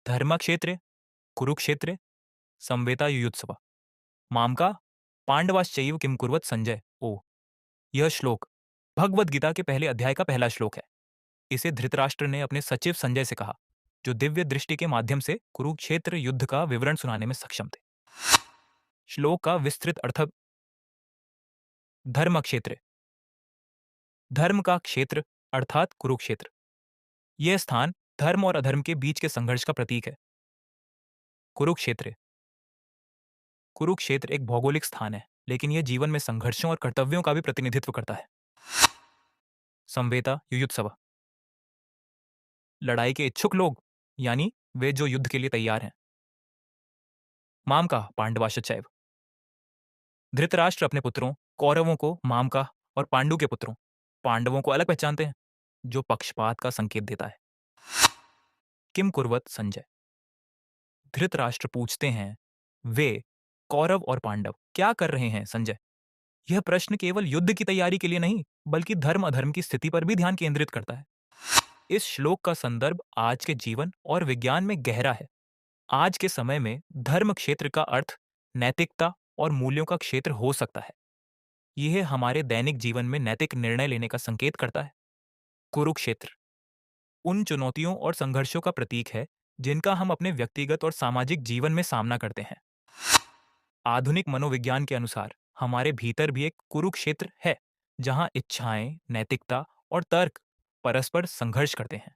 धर्मक्षेत्रे कुरुक्षेत्रे संवेता युयुत्सव मामका पांडवाश्चैव किम कुर्वत संजय ओ। यह श्लोक भगवद गीता के पहले अध्याय का पहला श्लोक है। इसे धृतराष्ट्र ने अपने सचिव संजय से कहा, जो दिव्य दृष्टि के माध्यम से कुरुक्षेत्र युद्ध का विवरण सुनाने में सक्षम थे। श्लोक का विस्तृत अर्थ। धर्म क्षेत्र, धर्म का क्षेत्र अर्थात कुरुक्षेत्र। यह स्थान धर्म और अधर्म के बीच के संघर्ष का प्रतीक है। कुरुक्षेत्र, कुरुक्षेत्र एक भौगोलिक स्थान है, लेकिन यह जीवन में संघर्षों और कर्तव्यों का भी प्रतिनिधित्व करता है। संवेता युयुत्सव, लड़ाई के इच्छुक लोग, यानी वे जो युद्ध के लिए तैयार हैं। मामका पांडवाश्चैव, धृतराष्ट्र अपने पुत्रों कौरवों को मामका और पांडु के पुत्रों पांडवों को अलग पहचानते हैं, जो पक्षपात का संकेत देता है। किम कुर्वत संजय, धृतराष्ट्र पूछते हैं, वे कौरव और पांडव क्या कर रहे हैं संजय। यह प्रश्न केवल युद्ध की तैयारी के लिए नहीं, बल्कि धर्म अधर्म की स्थिति पर भी ध्यान केंद्रित करता है। इस श्लोक का संदर्भ आज के जीवन और विज्ञान में गहरा है। आज के समय में धर्म क्षेत्र का अर्थ नैतिकता और मूल्यों का क्षेत्र हो सकता है। यह हमारे दैनिक जीवन में नैतिक निर्णय लेने का संकेत करता है। कुरुक्षेत्र उन चुनौतियों और संघर्षों का प्रतीक है जिनका हम अपने व्यक्तिगत और सामाजिक जीवन में सामना करते हैं। आधुनिक मनोविज्ञान के अनुसार हमारे भीतर भी एक कुरुक्षेत्र है, जहां इच्छाएं, नैतिकता और तर्क परस्पर संघर्ष करते हैं।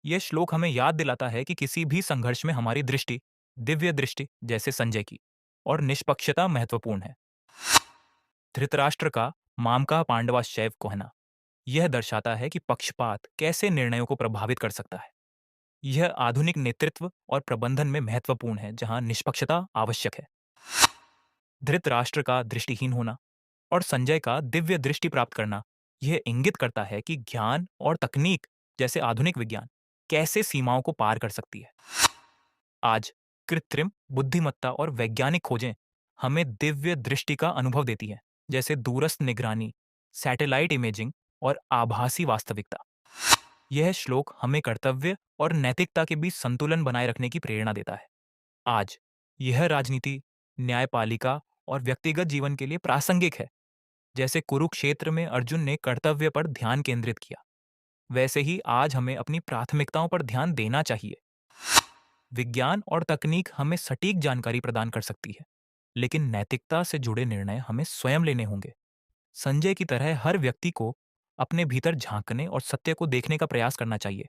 यह श्लोक हमें याद दिलाता है कि किसी भी संघर्ष में हमारी दृष्टि, दिव्य दृष्टि जैसे संजय की, और निष्पक्षता महत्वपूर्ण है। धृतराष्ट्र का मामका पांडवाश्चैव कहना यह दर्शाता है कि पक्षपात कैसे निर्णयों को प्रभावित कर सकता है। यह आधुनिक नेतृत्व और प्रबंधन में महत्वपूर्ण है, जहां निष्पक्षता आवश्यक है। धृतराष्ट्र का दृष्टिहीन होना और संजय का दिव्य दृष्टि प्राप्त करना यह इंगित करता है कि ज्ञान और तकनीक जैसे आधुनिक विज्ञान कैसे सीमाओं को पार कर सकती है। आज कृत्रिम बुद्धिमत्ता और वैज्ञानिक खोजें हमें दिव्य दृष्टि का अनुभव देती है, जैसे दूरस्थ निगरानी, सैटेलाइट इमेजिंग और आभासी वास्तविकता। यह श्लोक हमें कर्तव्य और नैतिकता के बीच संतुलन बनाए रखने की प्रेरणा देता है। आज यह राजनीति, न्यायपालिका और व्यक्तिगत जीवन के लिए प्रासंगिक है। जैसे कुरुक्षेत्र में अर्जुन ने कर्तव्य पर ध्यान केंद्रित किया, वैसे ही आज हमें अपनी प्राथमिकताओं पर ध्यान देना चाहिए। विज्ञान और तकनीक हमें सटीक जानकारी प्रदान कर सकती है, लेकिन नैतिकता से जुड़े निर्णय हमें स्वयं लेने होंगे। संजय की तरह हर व्यक्ति को अपने भीतर झांकने और सत्य को देखने का प्रयास करना चाहिए।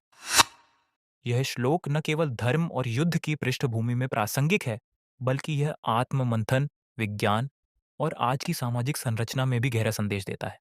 यह श्लोक न केवल धर्म और युद्ध की पृष्ठभूमि में प्रासंगिक है, बल्कि यह आत्म मंथन, विज्ञान और आज की सामाजिक संरचना में भी गहरा संदेश देता है।